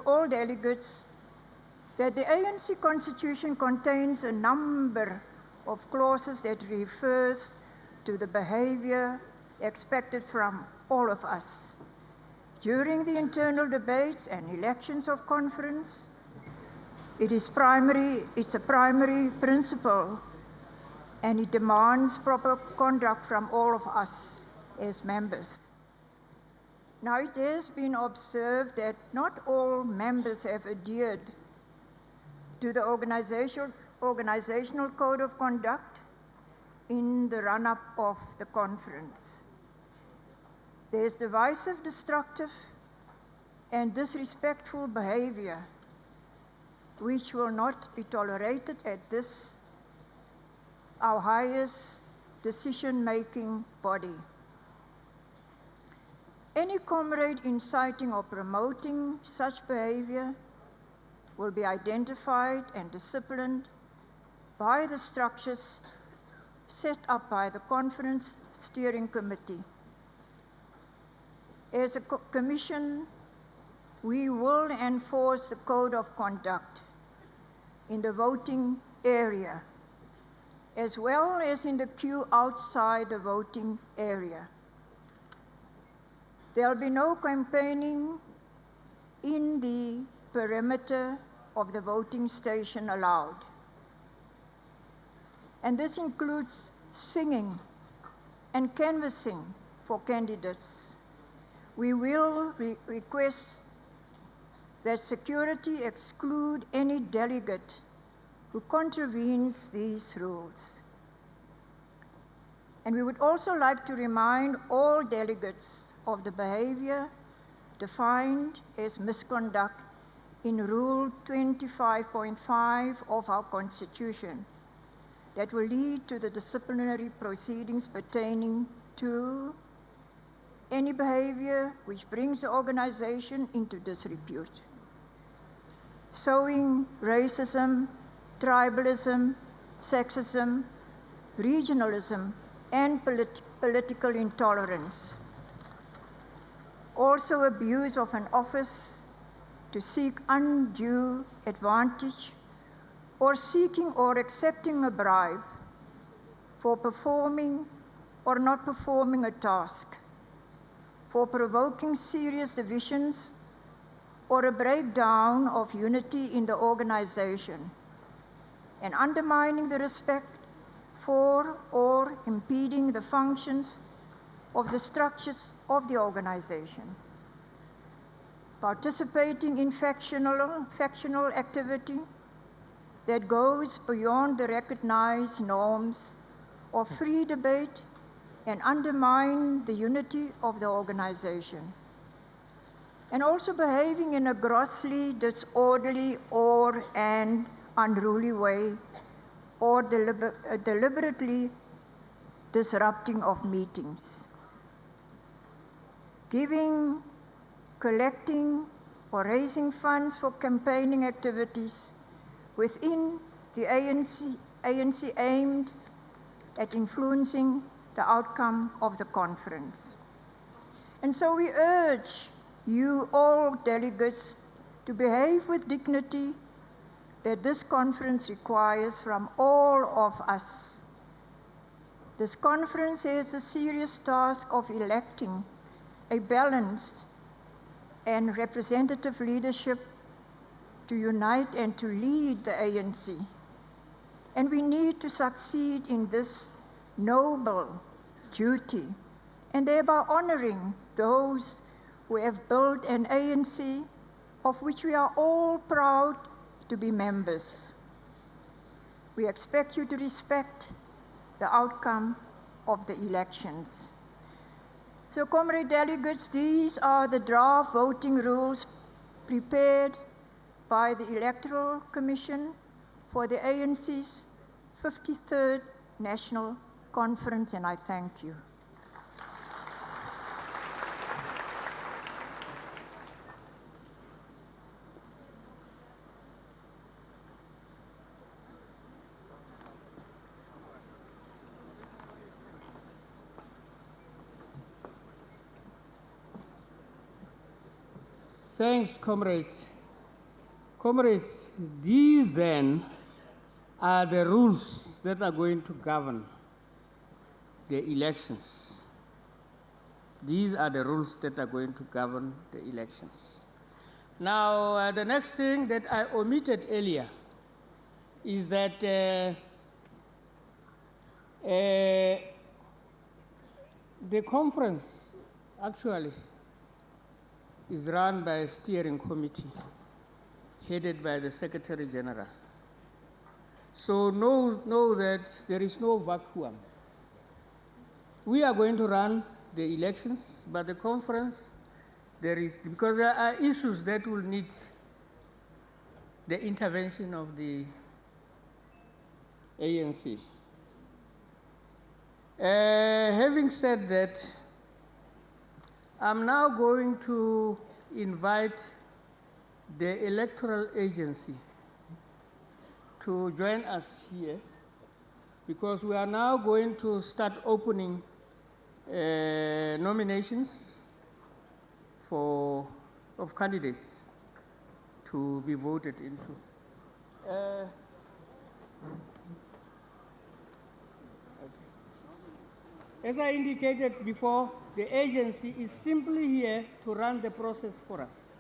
all delegates that the ANC Constitution contains a number of clauses that refers to the behavior expected from all of us. During the internal debates and elections of conference, it's a primary principle, and it demands proper conduct from all of us as members. Now, it has been observed that not all members have adhered to the organizational code of conduct in the run-up of the conference. There's divisive, destructive, and disrespectful behavior which will not be tolerated at this, our highest decision-making body. Any comrade inciting or promoting such behavior will be identified and disciplined by the structures set up by the Conference Steering Committee. As a commission, we will enforce the code of conduct in the voting area, as well as in the queue outside the voting area. There will be no campaigning in the perimeter of the voting station allowed. And this includes singing and canvassing for candidates. We will request that security exclude any delegate who contravenes these rules. And we would also like to remind all delegates of the behavior defined as misconduct in Rule 25.5 of our Constitution that will lead to the disciplinary proceedings pertaining to any behavior which brings the organization into disrepute. Sowing racism, tribalism, sexism, regionalism, and political intolerance. Also abuse of an office to seek undue advantage or seeking or accepting a bribe for performing or not performing a task, for provoking serious divisions or a breakdown of unity in the organization, and undermining the respect for or impeding the functions of the structures of the organization. Participating in factional activity that goes beyond the recognized norms of free debate and undermine the unity of the organization. And also behaving in a grossly disorderly or an unruly way, or deliberately disrupting of meetings. Giving, collecting, or raising funds for campaigning activities within the ANC aimed at influencing the outcome of the conference. And so we urge you all delegates to behave with dignity that this conference requires from all of us. This conference has a serious task of electing a balanced and representative leadership to unite and to lead the ANC. And we need to succeed in this noble duty, and thereby honoring those who have built an ANC of which we are all proud to be members. We expect you to respect the outcome of the elections. So, comrade delegates, these are the draft voting rules prepared by the Electoral Commission for the ANC's 53rd National Conference, and I thank you. Thanks, comrades. Comrades, these then are the rules that are going to govern the elections. These are the rules that are going to govern the elections. Now, the next thing that I omitted earlier is that the conference actually is run by a steering committee headed by the Secretary General. So know that there is no vacuum. We are going to run the elections, but the conference, because there are issues that will need the intervention of the ANC. Having said that, I'm now going to invite the electoral agency to join us here, because we are now going to start opening nominations of candidates to be voted into. As I indicated before, the agency is simply here to run the process for us.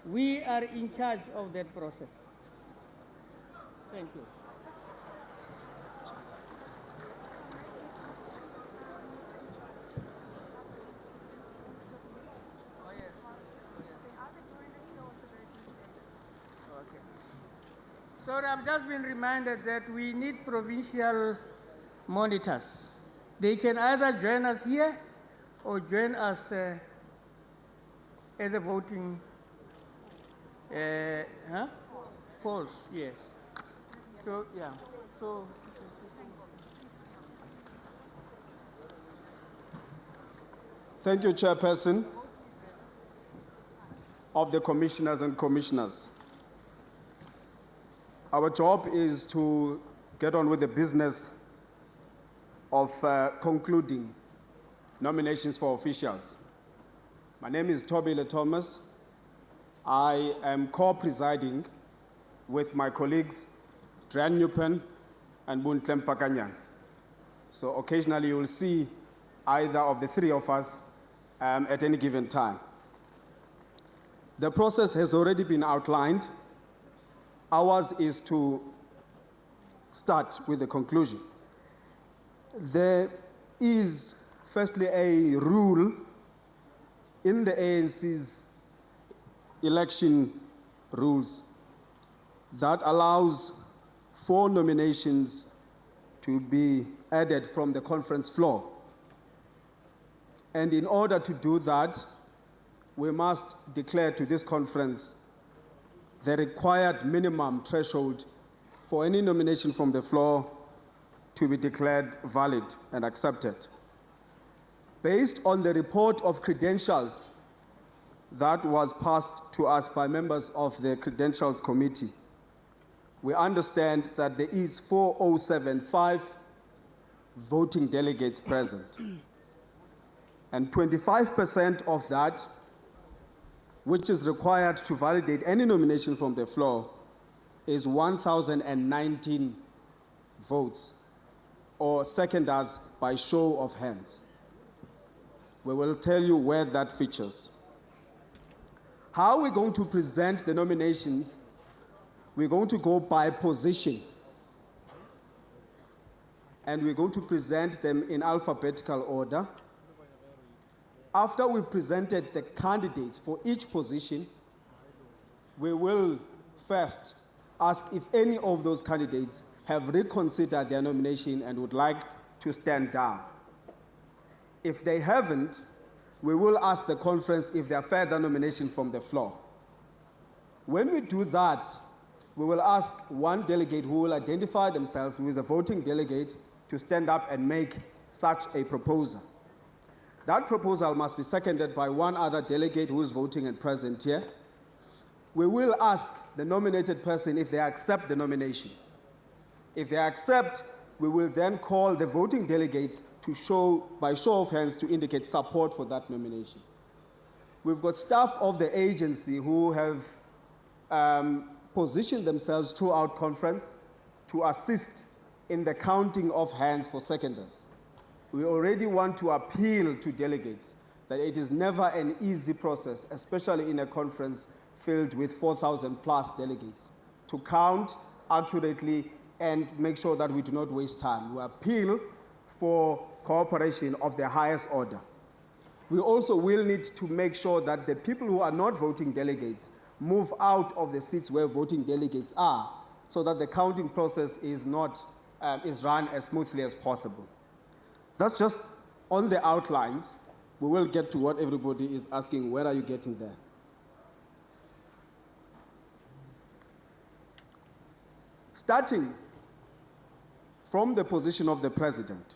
We are in charge of that process. Thank you. Okay. Sorry, I've just been reminded that we need provincial monitors. They can either join us here or join us at the voting polls, yes. So, yeah. So. Thank you, Chairperson of the Commissioners and Commissioners. Our job is to get on with the business of concluding nominations for officials. My name is Tobile Thomas. I am co-presiding with my colleagues, Dran Nupen and Buntlem Pakanyan. So occasionally you will see either of the three of us at any given time. The process has already been outlined. Ours is to start with the conclusion. There is, firstly, a rule in the ANC's election rules that allows 4 nominations to be added from the conference floor. And in order to do that, we must declare to this conference the required minimum threshold for any nomination from the floor to be declared valid and accepted. Based on the report of credentials that was passed to us by members of the Credentials Committee, we understand that there is 4075 voting delegates present. And 25% of that, which is required to validate any nomination from the floor, is 1,019 votes, or seconders by show of hands. We will tell you where that features. How we're going to present the nominations, we're going to go by position. And we're going to present them in alphabetical order. After we've presented the candidates for each position, we will first ask if any of those candidates have reconsidered their nomination and would like to stand down. If they haven't, we will ask the conference if there are further nominations from the floor. When we do that, we will ask one delegate who will identify themselves, who is a voting delegate, to stand up and make such a proposal. That proposal must be seconded by one other delegate who is voting and present here. We will ask the nominated person if they accept the nomination. If they accept, we will then call the voting delegates to show, by show of hands, to indicate support for that nomination. We've got staff of the agency who have position themselves throughout conference to assist in the counting of hands for seconders. We already want to appeal to delegates that it is never an easy process, especially in a conference filled with 4,000 plus delegates, to count accurately and make sure that we do not waste time. We appeal for cooperation of the highest order. We also will need to make sure that the people who are not voting delegates move out of the seats where voting delegates are, so that the counting process is run as smoothly as possible. That's just on the outlines. We will get to what everybody is asking, where are you getting there? Starting from the position of the president,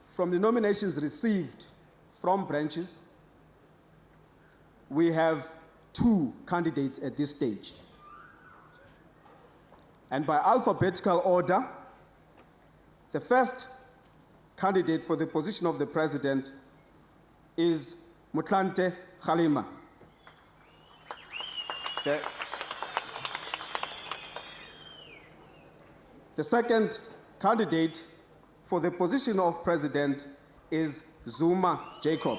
from the nominations received from branches, we have 2 candidates at this stage. And by alphabetical order, the first candidate for the position of the president is Mutlante Kgalema. The second candidate for the position of president is Zuma Jacob.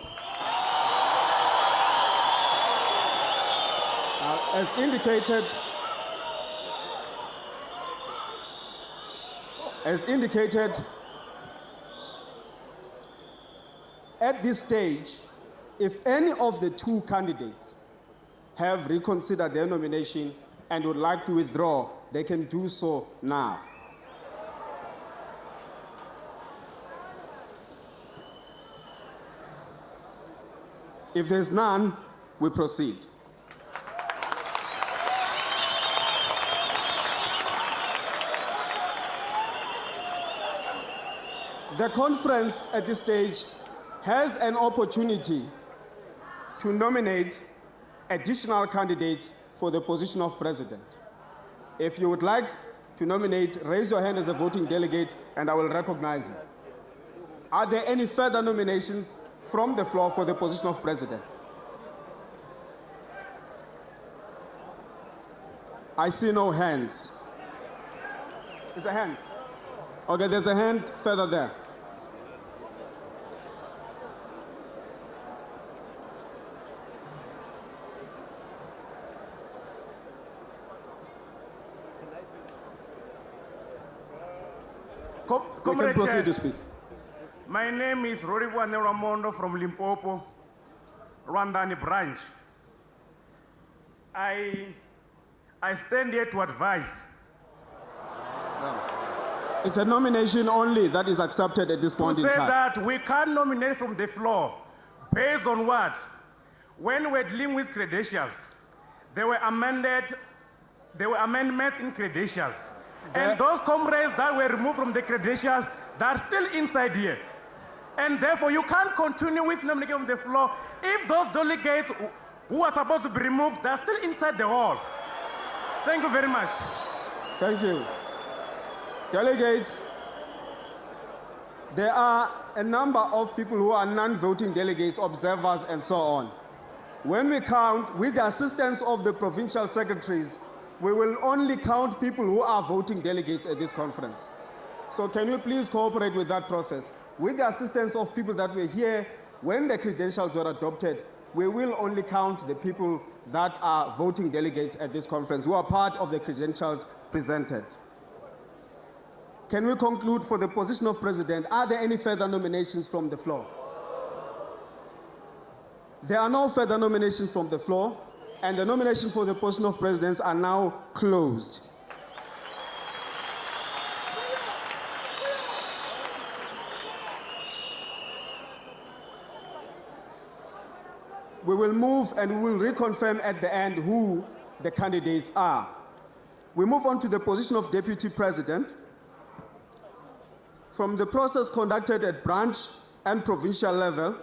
As indicated, at this stage, if any of the 2 candidates have reconsidered their nomination and would like to withdraw, they can do so now. If there's none, we proceed. The conference at this stage has an opportunity to nominate additional candidates for the position of president. If you would like to nominate, raise your hand as a voting delegate and I will recognize you. Are there any further nominations from the floor for the position of president? I see no hands. Is there hands? Okay, there's a hand further there. You can proceed to speak. My name is Roribwane Ramondo from Limpopo, Rwandani branch. I stand here to advise. It's a nomination only that is accepted at this point in time. To say that we can't nominate from the floor based on what? When we're dealing with credentials, there were amendments in credentials. And those comrades that were removed from the credentials, they're still inside here. And therefore, you can't continue with nominating on the floor if those delegates who are supposed to be removed, they're still inside the hall. Thank you very much. Thank you. Delegates, there are a number of people who are non-voting delegates, observers, and so on. When we count, with the assistance of the provincial secretaries, we will only count people who are voting delegates at this conference. So can you please cooperate with that process? With the assistance of people that were here when the credentials were adopted, we will only count the people that are voting delegates at this conference, who are part of the credentials presented. Can we conclude for the position of president? Are there any further nominations from the floor? There are no further nominations from the floor, and the nomination for the position of presidents are now closed. We will move and we will reconfirm at the end who the candidates are. We move on to the position of deputy president. From the process conducted at branch and provincial level,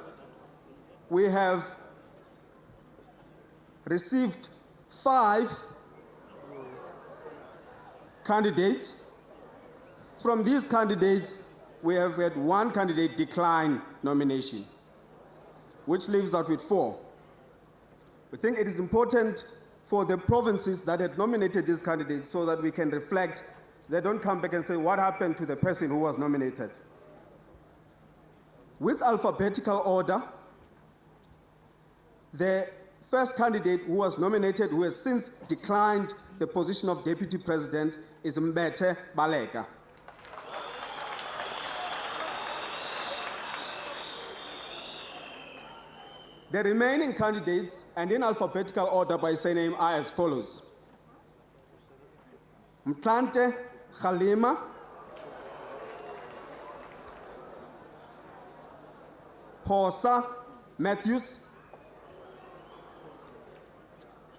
we have received 5 candidates. From these candidates, we have had 1 candidate decline nomination, which leaves us with 4. We think it is important for the provinces that had nominated these candidates so that we can reflect, so they don't come back and say, what happened to the person who was nominated? With alphabetical order, the first candidate who was nominated, who has since declined the position of Deputy President, is Mbete Baleka. The remaining candidates, and in alphabetical order by surname, are as follows: Mtlante Khalima, Phosa Matthews,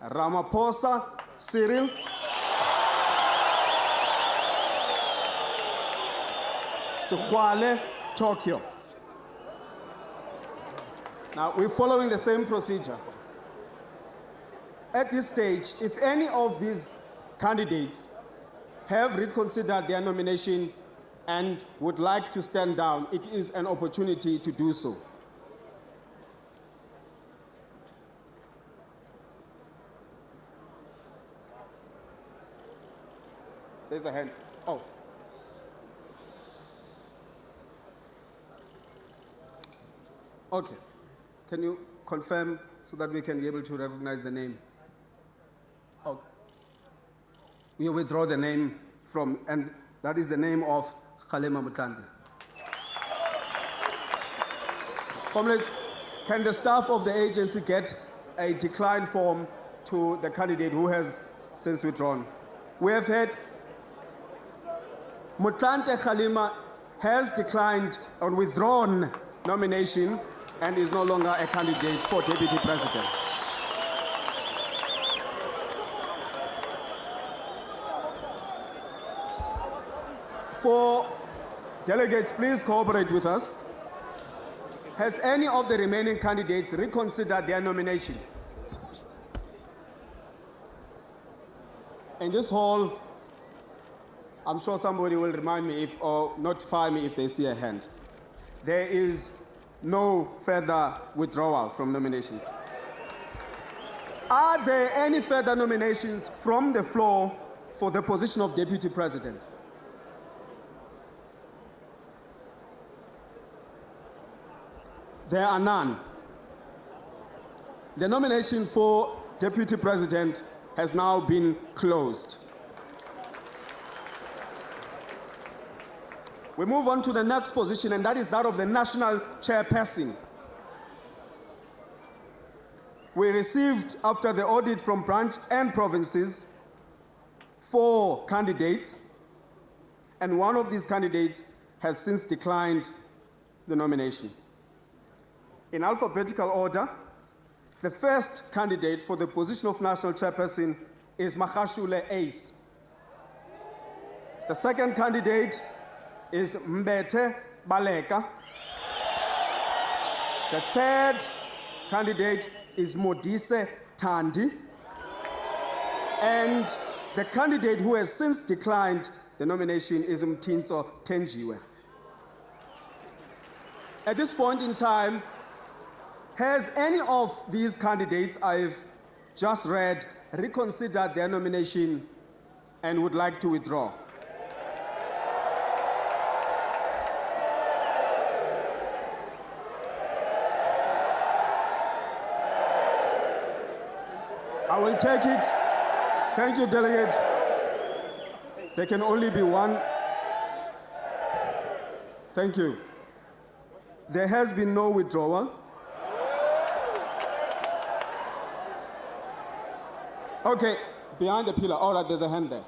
Ramaphosa Cyril, Sukhwale Tokyo. Now, we're following the same procedure. At this stage, if any of these candidates have reconsidered their nomination and would like to stand down, it is an opportunity to do so. There's a hand. Oh. Okay. Can you confirm so that we can be able to recognize the name? Okay. We withdraw the name from, and that is the name of Khalima Mtlante. Comrades, can the staff of the agency get a decline form to the candidate who has since withdrawn? We have had Mtlante Khalima has declined or withdrawn nomination and is no longer a candidate for Deputy President. For delegates, please cooperate with us. Has any of the remaining candidates reconsidered their nomination? In this hall, I'm sure somebody will remind me or notify me if they see a hand. There is no further withdrawal from nominations. Are there any further nominations from the floor for the position of Deputy President? There are none. The nomination for Deputy President has now been closed. We move on to the next position, and that is that of the national chairperson. We received, after the audit from branch and provinces, 4 candidates, and one of these candidates has since declined the nomination. In alphabetical order, the first candidate for the position of national chairperson is Magashule Ace. The second candidate is Mbete Baleka. The third candidate is Modise Thandi. And the candidate who has since declined the nomination is Mtintso Tenjiwe. At this point in time, has any of these candidates I've just read reconsidered their nomination and would like to withdraw? I will take it. Thank you, delegate. There can only be one. Thank you. There has been no withdrawal. Okay, behind the pillar. All right, there's a hand there.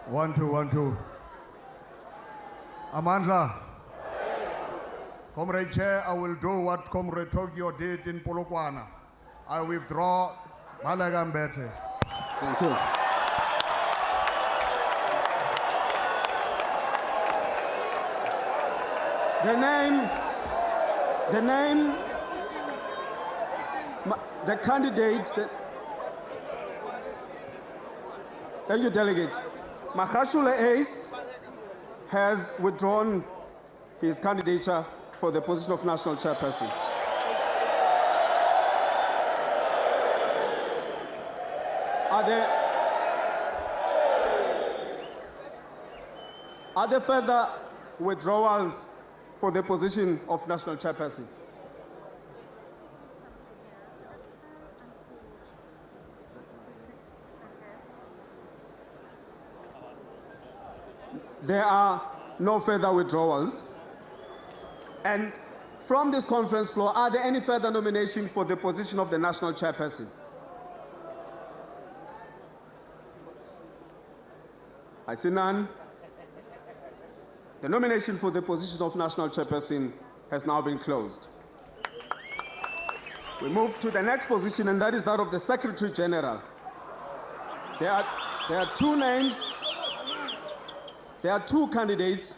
1 2 1 2. Amandla. Comrade Chair, I will do what Comrade Tokyo did in Polokwane. I withdraw Baleka Mbete. Thank you. The candidate, thank you, delegates. Magashule Ace has withdrawn his candidature for the position of national chairperson? Are there further withdrawals for the position of national chairperson? There are no further withdrawals. And from this conference floor, are there any further nominations for the position of the national chairperson? I see none. The nomination for the position of national chairperson has now been closed. We move to the next position, and that is that of the Secretary General. There are two names. There are two candidates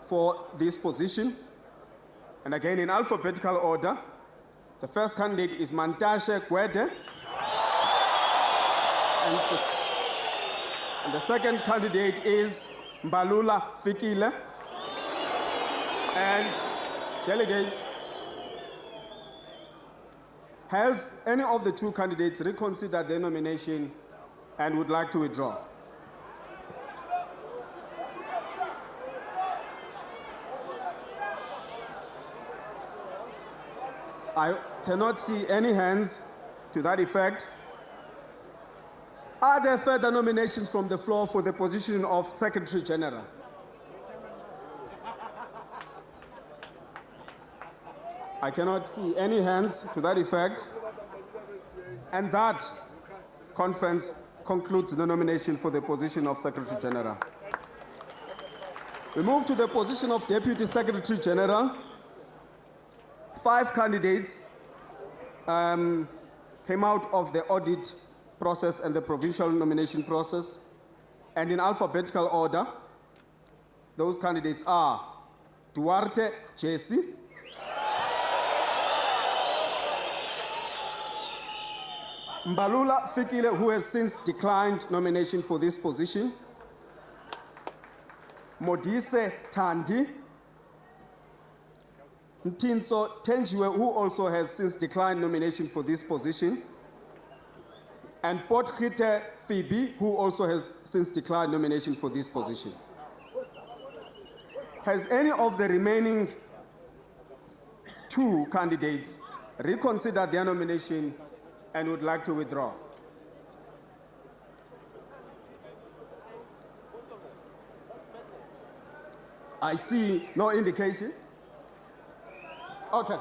for this position, and again in alphabetical order. The first candidate is Mantashe Gwede, and the second candidate is Mbalula Fikile. And delegates, has any of the two candidates reconsidered their nomination and would like to withdraw? I cannot see any hands to that effect. Are there further nominations from the floor for the position of Secretary General? I cannot see any hands to that effect. And that conference concludes the nomination for the position of Secretary General. We move to the position of Deputy Secretary General. 5 candidates came out of the audit process and the provincial nomination process. And in alphabetical order, those candidates are Duarte Jesse, Mbalula Fikile, who has since declined nomination for this position, Modise Tandi, Mtinso Tenjiwe, who also has since declined nomination for this position, and Potgite Phoebe, who also has since declined nomination for this position. Has any of the remaining 2 candidates reconsidered their nomination and would like to withdraw? I see no indication. Okay.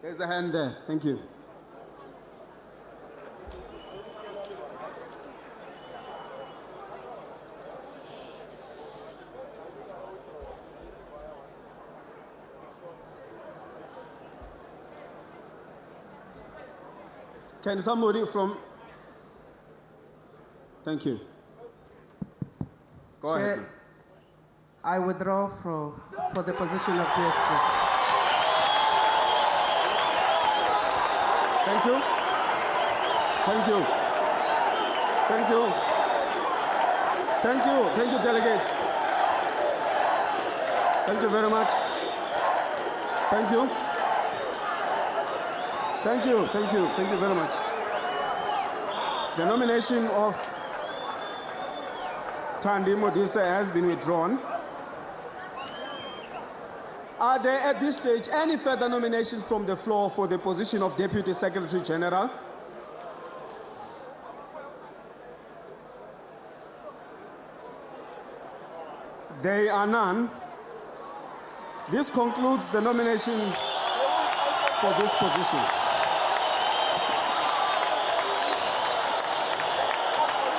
There's a hand there. Thank you. Can somebody from... Thank you. Go ahead. Chair, I withdraw for the position of DSG. Thank you. Thank you. Thank you. Thank you. Thank you, delegates. Thank you very much. Thank you. Thank you. Thank you. Thank you very much. The nomination of Thandi Modise has been withdrawn. Are there at this stage any further nominations from the floor for the position of Deputy Secretary General? There are none. This concludes the nomination for this position.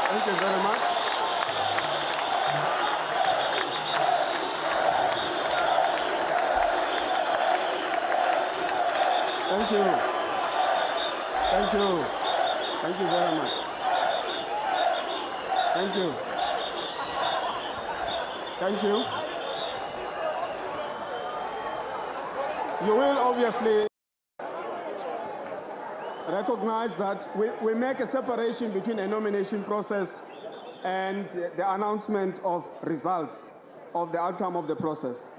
Thank you very much. Thank you. Thank you. Thank you very much. Thank you. Thank you. You will obviously recognize that we make a separation between a nomination process and the announcement of results of the outcome of the process.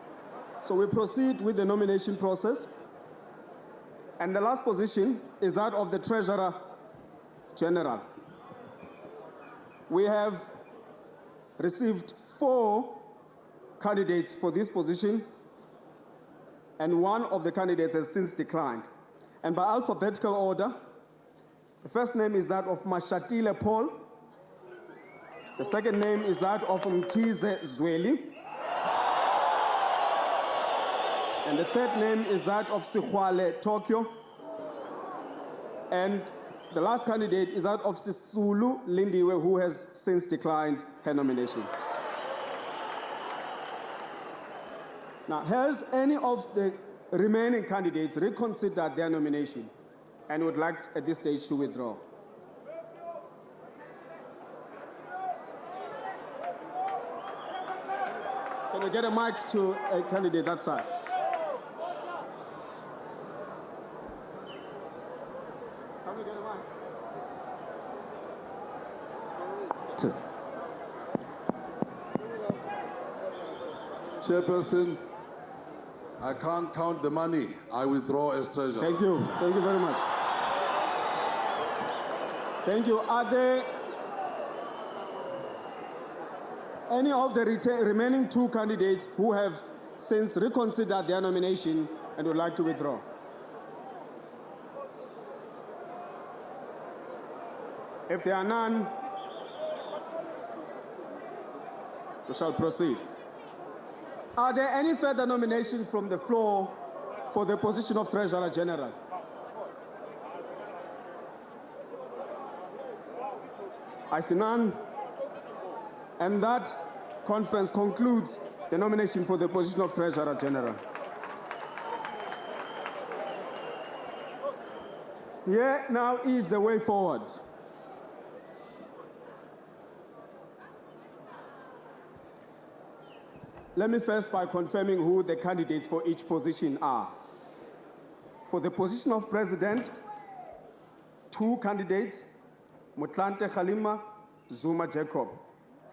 So we proceed with the nomination process. And the last position is that of the Treasurer General. We have received 4 candidates for this position, and one of the candidates has since declined. And by alphabetical order, the first name is that of Mashatile Paul. The second name is that of Mkhize Zweli. And the third name is that of Sikhwale Tokyo. And the last candidate is that of Sisulu Lindiwe, who has since declined her nomination. Now, has any of the remaining candidates reconsidered their nomination and would like at this stage to withdraw? Can I get a mic to a candidate that side? Can we get a mic? Chairperson, I can't count the money. I withdraw as treasurer. Thank you. Thank you very much. Thank you. Are there any of the remaining 2 candidates who have since reconsidered their nomination and would like to withdraw? If there are none, we shall proceed. Are there any further nominations from the floor for the position of Treasurer General? I see none. And that conference concludes the nomination for the position of Treasurer General. Here now is the way forward. Let me first by confirming who the candidates for each position are. For the position of President, 2 candidates, Motlanthe Kgalema, Zuma Jacob.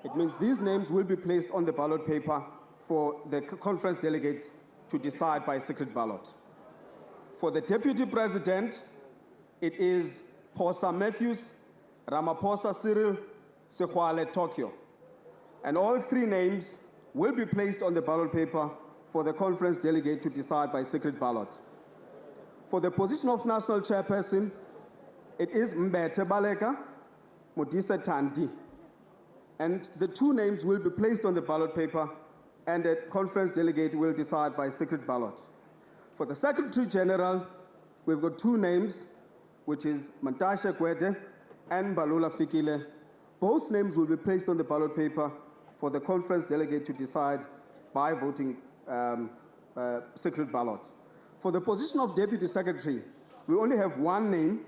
It means these names will be placed on the ballot paper for the conference delegates to decide by secret ballot. For the Deputy President, it is Phosa Matthews, Ramaphosa Cyril, Sikhwale Tokyo. And all 3 names will be placed on the ballot paper for the conference delegate to decide by secret ballot. For the position of national chairperson, it is Mbete Baleka, Modise Tandi. And the 2 names will be placed on the ballot paper and the conference delegate will decide by secret ballot. For the Secretary General, we've got 2 names, which is Mantashe Gwede and Balula Fikile. Both names will be placed on the ballot paper for the conference delegate to decide by voting secret ballot. For the position of Deputy Secretary, we only have 1 name,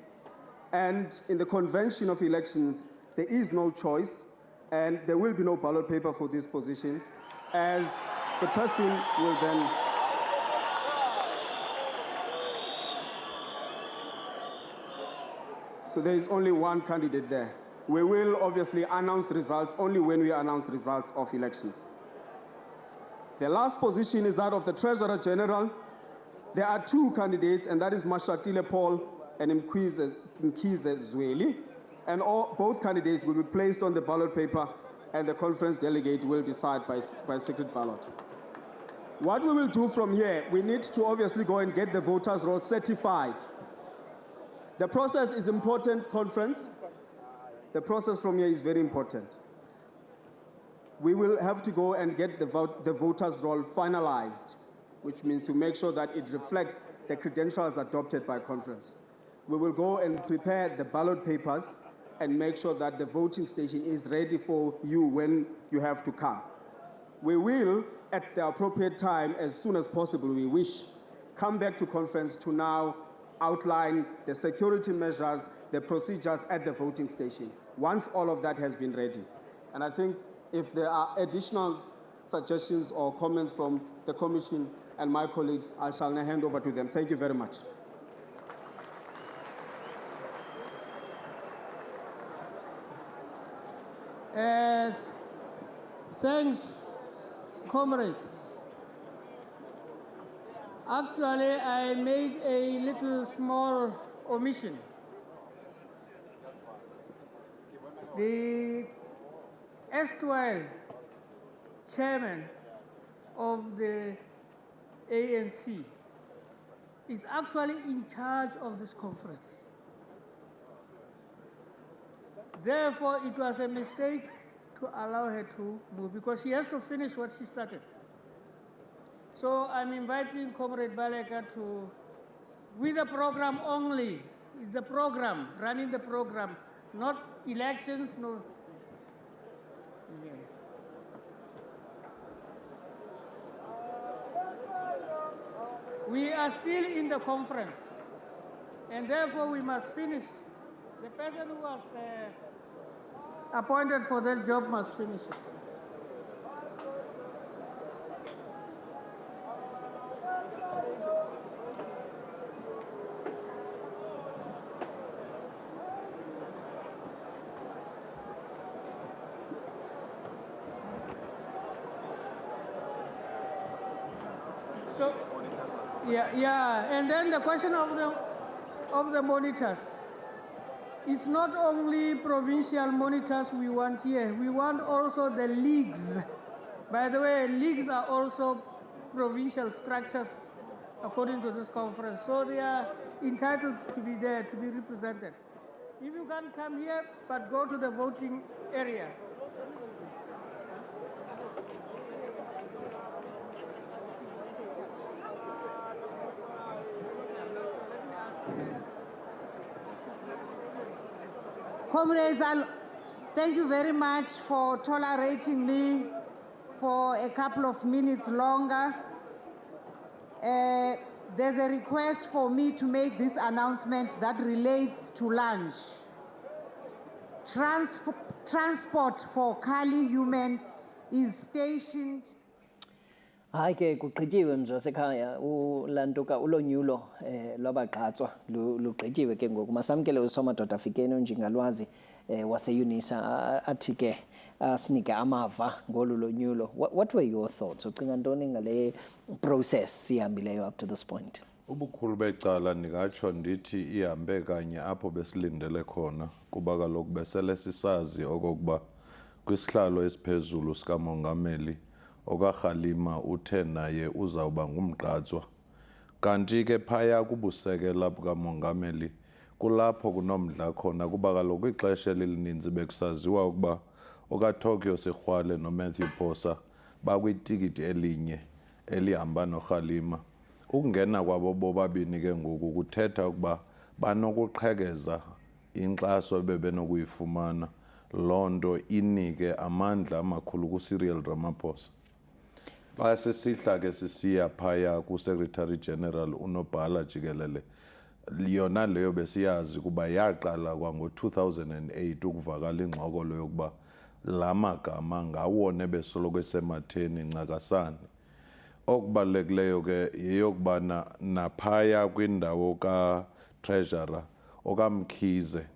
and in the Convention of Elections, there is no choice, and there will be no ballot paper for this position, as the person will then so there is only 1 candidate there. We will obviously announce results only when we announce results of elections. The last position is that of the Treasurer General. There are 2 candidates, and that is Mashatile Paul and Mkhize Zweli. And both candidates will be placed on the ballot paper, and the conference delegate will decide by secret ballot. What we will do from here, we need to obviously go and get the voters' roll certified. The process is important, conference. The process from here is very important. We will have to go and get the voters' roll finalized, which means to make sure that it reflects the credentials adopted by conference. We will go and prepare the ballot papers and make sure that the voting station is ready for you when you have to come. We will, at the appropriate time, as soon as possible, we wish, come back to conference to now outline the security measures, the procedures at the voting station, once all of that has been ready. And I think if there are additional suggestions or comments from the Commission and my colleagues, I shall now hand over to them. Thank you very much. Thanks, comrades. Actually, I made a little small omission. The erstwhile chairman of the ANC is actually in charge of this conference. Therefore, it was a mistake to allow her to move because she has to finish what she started. So I'm inviting Comrade Baleka to, with the program only, it's the program, running the program, not elections, no. We are still in the conference, and therefore we must finish. The person who was appointed for that job must finish it. So, yeah, and then the question of the monitors. It's not only provincial monitors we want here, we want also the leagues. By the way, leagues are also provincial structures according to this conference, so they are entitled to be there, to be represented. If you can't come here, but go to the voting area. Comrades, thank you very much for tolerating me for a couple of minutes longer. There's a request for me to make this announcement that relates to lunch. Transport for Kali Human is stationed. Hayi ke kugqityiwe mzwasekhaya ulantuka ulonyulo lwabagqatswa lugqityiwe ke ngoku masamkele usomadoda Fikeni uNjingalwazi waseUNISA athi ke asinike amava ngolu lonyulo. What were your thoughts? Ucinga ntoni ngale process sihambileyo up to this point? Ubukhulu becala ndingatsho ndithi ihambe kanye apho besilindele khona kuba kaloku besele sisazi okokuba kwisihlalo esiphezulu sikamongameli okaRhalima uthe naye uzawuba ngumgqatswa. Kanti ke phaya kubusekela bukamongameli kulapho kunomdla khona kuba kaloku ixesha elininzi bekusaziwa ukuba okaTokyo Sexwale noMatthew Phosa bakwitikiti elinye elihamba noRhalima. Ukungena kwabo bobabini ke ngoku kuthetha ukuba banokuqhekeza inkxaso bebenokuyifumana, loo nto inike amandla amakhulu kuCyril Ramaphosa. Xa sesihla ke sisiya phaya kuSecretary General uNobhala Jikelele, yona leyo besiyazi kuba yaqala kwango-2008 ukuvakala ingxokolo yokuba la magama ngawona besoloko esematheni ncakasane. Okubalulekileyo ke yeyokubana naphaya kwindawo ka-treasurer okaMkhize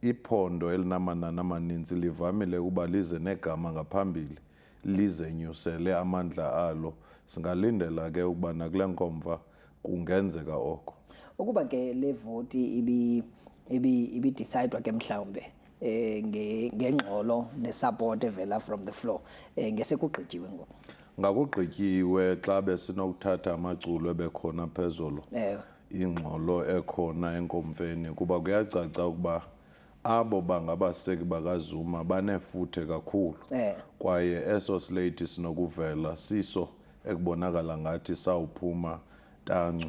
iphondo elinamanani amaninzi livamile ukuba lize negama ngaphambili lizenyusele amandla alo. Singalindela ke ukubana kule nkomfa kungenzeka oko. Ukuba ke le voti ibidecide ke mhlawumbe ngengxolo nesupport evela from the floor ngesekugqityiwe ngoku. Ngakugqityiwe xa besinokuthatha amaculo ebekhona phezulu ingxolo ekhona enkomfeni kuba kuyacaca ukuba abo bangabaseki bakaZuma banefuthe kakhulu kwaye eso slate sinokuvela siso ekubonakala ngathi sawuphuma tancu.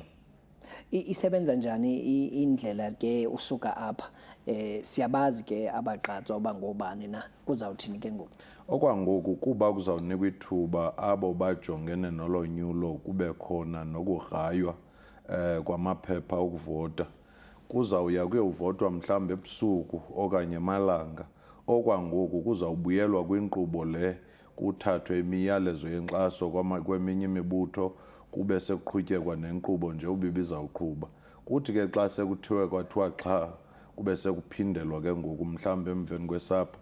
Isebenza njani indlela ke usuka apha siyabazi ke abagqatswa bangobani na kuzawuthini ke ngoku? Okwangoku kuba kuzawunikwa ithuba abo bajongene nolonyulo kube khona nokugraywa kwamaphepha okuvota. Kuzawuya kuyovotwa mhlawumbe ebusuku okanye emalanga. Okwangoku kuzawubuyelwa kwinkqubo le kuthathwe imiyalezo yenkxaso kweminye imibutho kube sekuqhutyekwa nenkqubo nje ubibizawuqhuba. Kuthi ke xa sekuthiwe kwathiwa xa kube sekuphindelwa ke ngoku mhlawumbe emveni kwesapha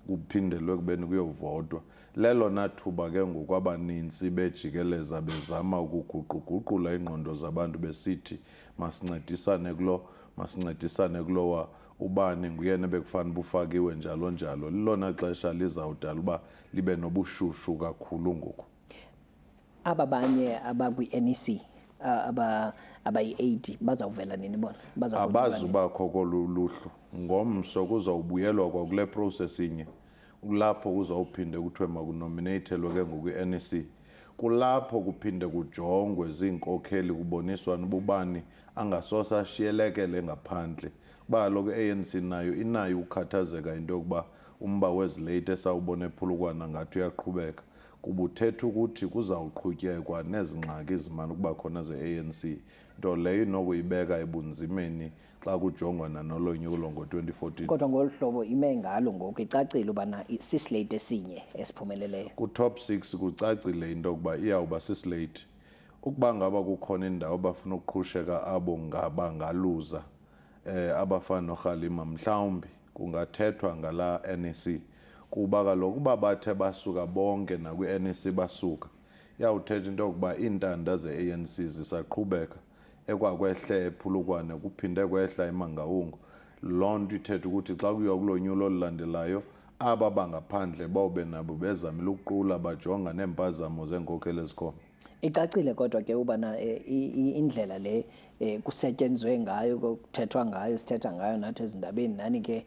kuphindelwe kubeni kuyovotwa. lelo nathuba ke ngokwabaninzi bejikeleza bezama ukuguquguqula ingqondo zabantu besithi masincedisane kulowa ubani nguyena bekufanele bufakiwe njalo njalo. Lilona xesha lizawudala uba libe nobushushu kakhulu ngoku. Ababanye abakwi-NEC abayi-80 bazawuvela nini bona? Abazubakho kolu luhlu. Ngomso kuzawubuyelwa kwakule process inye. Kulapho kuzawuphinde kuthiwe makunominathelwe ke ngokwi-NEC. Kulapho kuphinde kujongwe ziinkokheli kuboniswana ubani angasosa ashiyelekele ngaphandle. Kuba kaloku ANC nayo inayo ukhathazeka into yokuba umba wezilate esawubona ephulukwana ngathi uyaqhubeka. Kubuthetha ukuthi kuzawuqhutyekwa nezingxaki ezimana ukuba khona ze-ANC, nto leyo inokuyibeka ebunzimeni xa kujongwa nanolonyulo ngo-2014. Kodwa ngolu hlobo ime ngalo ngoku icacile ubana sislate esinye esiphumeleleyo. Ku-top 6 kucacile into yokuba iyawuba sislate. Ukuba ngaba kukhona indawo bafuna ukuqhusheka abo ngabaluza abafana noRhalima mhlawumbi kungathethwa ngala NEC. Kuba kaloku uba bathe basuka bonke nakwi-NEC basuka, iyawuthetha into yokuba iintanda ze-ANC zisaqhubeka ekwakwehle ephulukwane kuphinde kwehla eMangaungu. Loo nto ithetha ukuthi xa kuyiwa kulo nyulo olulandelayo aba bangaphandle bawube nabo bezamile ukuqula bajonga neempazamo zeenkokheli ezikhona. Icacile kodwa ke ubana indlela le kusetyenzwe ngayo kuthethwa ngayo sithetha ngayo nathi ezindabeni nani ke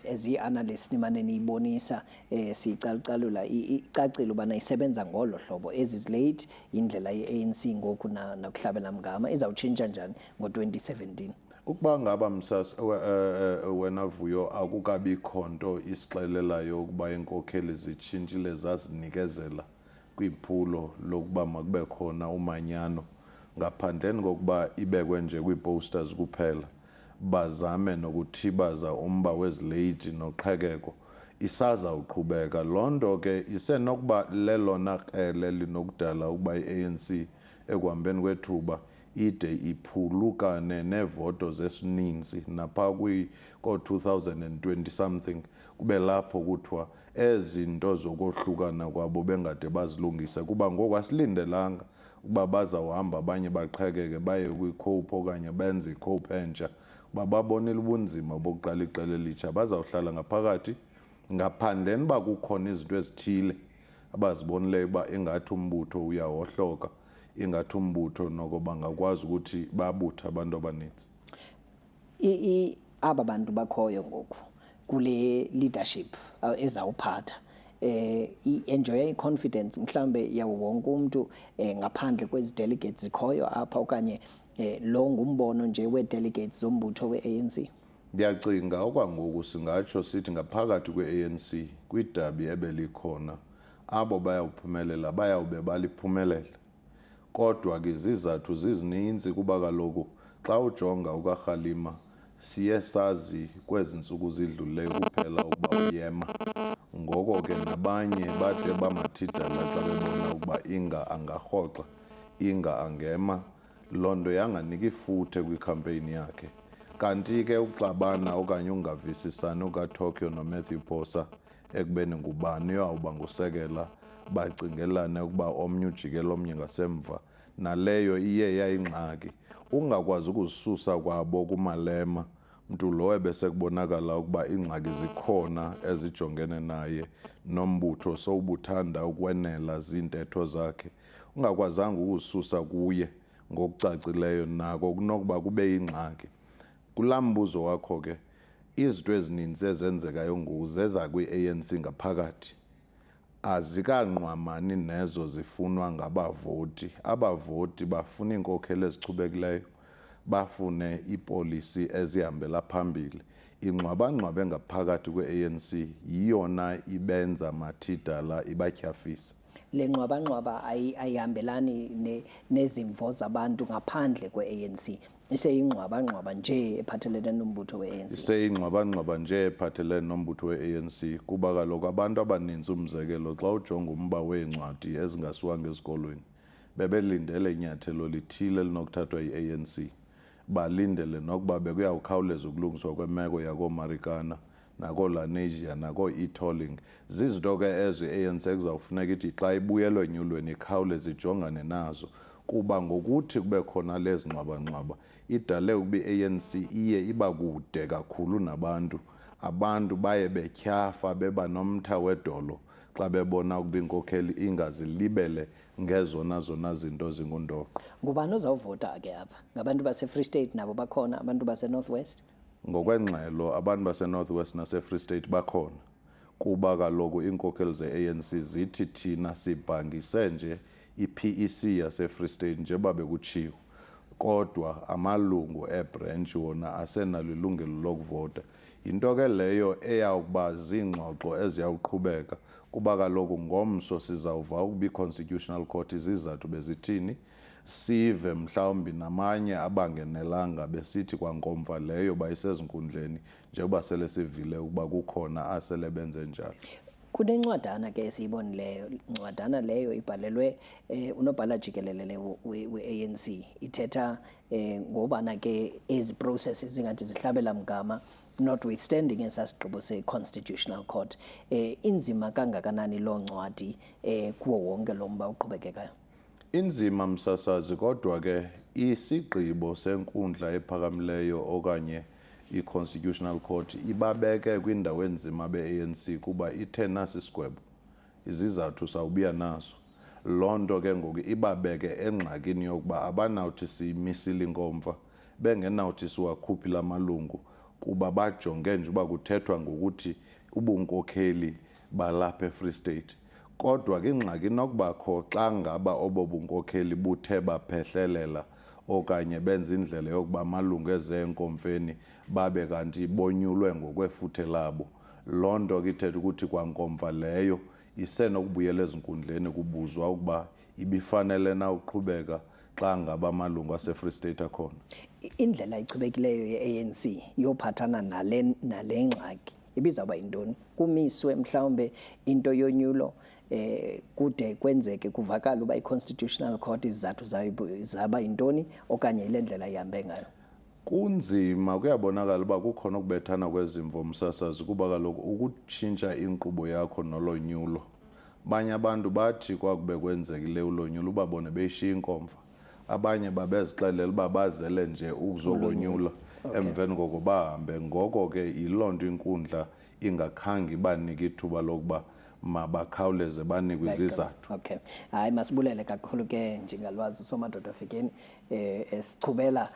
ezi-analysts nimane niyibonisa siyicalucalula icacile ubana isebenza ngolo hlobo ezizilate indlela ye-ANC ngoku nakuhlabela mgama izawutshintsha njani ngo-2017. Ukuba ngaba msasa wena Vuyo akukabikho nto isixelelayo ukuba iinkokheli zitshintshile zazinikezela kwiphulo lokuba makube khona umanyano ngaphandleni kokuba ibekwe nje kwii-posters kuphela bazame nokuthibaza umba wezilate noqhekeko isazawuqhubeka. Loo nto ke isenokuba lelona krele linokudala ukuba i-ANC ekuhambeni kwethuba ide iphulukane neevoto zesininzi napha ko-2020 something kube lapho kuthiwa ezinto zokohlukana kwabo bengade bazilungise. Kuba ngoku asilindelanga ukuba bazawuhamba abanye baqhekeke baye kwikhowuphu okanye benze ikhowuphu entsha uba babonile ubunzima bokuqala iqela elitsha. Bazawuhlala ngaphakathi ngaphandleni uba kukhona izinto ezithile abazibonileyo uba ingathi umbutho uyawohloka, ingathi umbutho noko bangakwazi ukuthi babuthe abantu abaninzi. Aba bantu bakhoyo ngoku kule leadership ezawuphatha i-enjoy i-confidence mhlambe yawo wonke umuntu ngaphandle kwezi delegates zikhoyo apha okanye lo ngumbono nje wee-delegates zombutho we-ANC. Ndiyacinga okwangoku singatsho sithi ngaphakathi kwe-ANC kwidabi ebelikhona abo bayawuphumelela bayawube baliphumelela. Kodwa ke izizathu zizininzi kuba kaloku xa ujonga ukaRhalima siye sazi kwezi ntsuku zidlulileyo kuphela ukuba uyema. Ngoko ke nabanye bade bamathidala xa bebona ukuba Inga angarhoxa, Inga angema. Loo nto yanganika ifuthe kwikhampeyini yakhe. Kanti ke uxabana okanye ungavisisani ukaTokyo noMatthew Phosa ekubeni ngubani uyawuba ngusekela bacingelane ukuba omnye ujikela omnye ngasemva, naleyo iye yayingxaki. Ungakwazi ukuzisusa kwabo kumalema mntu lo ebesekubonakala ukuba iingxaki zikhona ezijongene naye nombutho sowubuthanda ukwenela ziintetho zakhe. Ungakwazanga ukuzisusa kuye ngokucacileyo nako kunokuba kube yingxaki. Kulaa mbuzo wakho ke izinto ezininzi ezenzekayo ngoku zeza kwi-ANC ngaphakathi azikanqwamani nezo zifunwa ngabavoti. Abavoti bafuna iinkokheli ezichubekileyo, bafune iipolisi ezihambela phambili. Ingxwabangxwabe ngaphakathi kwe-ANC yiyona ibenza mathidala ibatyhafisa. Le ngxwabangxwaba ayihambelani nezimvo zabantu ngaphandle kwe-ANC. Iseyingxwabangxwaba nje ephathelene nombutho we-ANC. Iseyingxwabangxwaba nje ephathelene nombutho we-ANC kuba kaloku abantu abaninzi umzekelo xa ujonga umba weencwadi ezingasiwanga ezikolweni bebelindele inyathelo lithile linokuthathwa yi-ANC. Balindele nokuba bekuyawukhawuleza ukulungiswa kwemeko yakooMarikana nakoo-Lenasia nakoo-e-tolling zizinto ke ezo i-ANC kuzawufuneka ithi xa ibuyela onyulweni ikhawuleze ijongane nazo kuba ngokuthi kube khona lezi ngxwabangxwaba idale ukuba i-ANC iye iba kude kakhulu nabantu abantu baye betyhafa beba nomtha wedolo xa bebona ukuba inkokheli ingazilibele ngezona zinto zingundoqo. Ngubani ozawuvota ke apha? Ngabantu base-Free State nabo bakhona, abantu base-North West? Ngokwengxelo abantu base-North West nase-Free State bakhona kuba kaloku iinkokheli ze-ANC zithi thina sibhangise nje i-PEC yase-Free State njengoba bekutshiwo kodwa amalungu ebranch wona asenalo ilungelo lokuvota. Yinto ke leyo eyawukuba ziingxoxo eziyawuqhubeka kuba kaloku ngomso sizawuva ukuba i-Constitutional Court izizathu bezithini sive mhlawumbi namanye abangenelanga besithi kwankomva leyo bayisezinkundleni njengoba sele sivile ukuba kukhona asele benze njalo. Kunencwadana ke esiyibonileyo, incwadana leyo ibhalelwe unobhala jikelele we-ANC ithetha ngobana ke ezi processes zingathi zihlabela mgama notwithstanding esasigqibo se-Constitutional Court. Inzima kangakanani loo ncwadi kuwo wonke lo mba uqhubekekayo? Inzima msasazi kodwa ke isigqibo senkundla ephakamileyo okanye i-Constitutional Court ibabeke kwindawo enzima be-ANC kuba ithe nasi isigwebo izizathu sawubiya naso. Loo nto ke ngoku ibabeke engxakini yokuba abanawuthi siyimisile inkomfa bengenawuthi siwakhuphi la malungu kuba bajonge nje uba kuthethwa ngokuthi ubunkokheli balapha eFree State. Kodwa ke ingxaki inokubakho xa ngaba obo bunkokheli buthe baphehlelela okanye benza indlela yokuba amalungu ezeenkomfeni babe kanti bonyulwe ngokwefuthe labo. Loo nto ke ithetha ukuthi kwankomva leyo isenokubuyela ezinkundleni kubuzwa ukuba ibifanele na uqhubeka xa ngaba amalungu ase-Free State akhona. Indlela ichubekileyo ye-ANC yophathana nale ngxaki ibizawuba yintoni? Kumiswe mhlawumbe into yonyulo kude kwenzeke kuvakala uba i-Constitutional Court izizathu zaba yintoni okanye ile ndlela ihambe ngayo? Kunzima kuyabonakala uba kukhona ukubethana kwezimvo msasazi kuba kaloku ukutshintsha inkqubo yakho nolonyulo. Abanye abantu bathi kwakube kwenzekile ulonyulo ubabone beyishiya inkomfa. Abanye babezixelela uba bazele nje ukuzokonyula emveni koko bahambe. Ngoko ke yiloo nto inkundla ingakhange ibanike ithuba lokuba mabakhawuleze banikwe izizathu. Okay. Hayi masibulele kakhulu ke njengalwazi uSomadoda Fikeni esichubela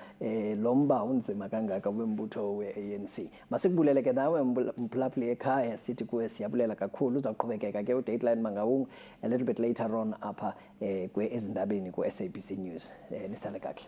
lo mba unzima kangaka wembutho we-ANC. Masikubulele ke nawe mphulaphuli ekhaya sithi kuwe siyabulela kakhulu. Uzawuqhubekeka ke uDateline Mangaung a little bit later on apha ezindabeni ku-SABC News. Nisale kahle.